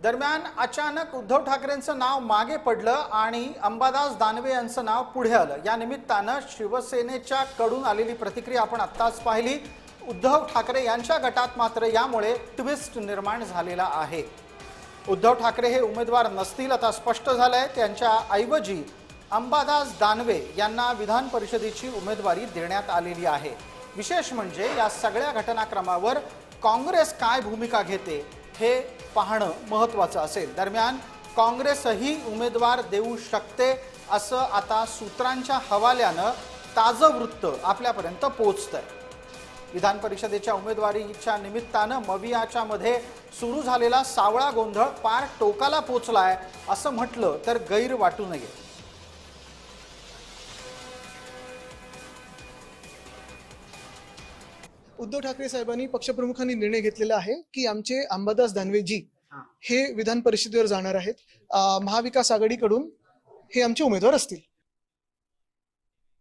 दरम्यान अचानक उद्धव ठाकरेंचं नाव मागे पडलं आणि अंबादास दानवे यांचं नाव पुढे आलं। या निमित्तानं शिवसेनेच्या कडून आलेली प्रतिक्रिया आपण आत्ताच पाहिली। उद्धव ठाकरे यांच्या गटात मात्र यामुळे ट्विस्ट निर्माण झालेला आहे। उद्धव ठाकरे हे उमेदवार नसतील आता स्पष्ट झालंय। त्यांच्या ऐवजी अंबादास दानवे यांना विधान परिषदेची उमेदवारी देण्यात आलेली आहे। विशेष म्हणजे या सगळ्या घटनाक्रमावर काँग्रेस काय भूमिका घेते हे पाहणं महत्त्वाचं असेल। दरम्यान काँग्रेसही उमेदवार देऊ शकते असं आता सूत्रांच्या हवाल्यानं ताजं वृत्त आपल्यापर्यंत पोहोचतंय। विधान परिषदेच्या उमेदवारीच्या निमित्तानं मवियाच्या मध्ये सुरू झालेला सावळा गोंधळ पार टोकाला पोहोचलाय असं म्हटलं तर गैर वाटू नये। उद्धव ठाकरे साहेबांनी पक्षप्रमुखांनी निर्णय घेतलेला आहे की आमचे अंबादास दानवेजी हे विधान परिषदेवर जाणार आहेत। महाविकास आघाडीकडून हे आमचे उमेदवार असतील।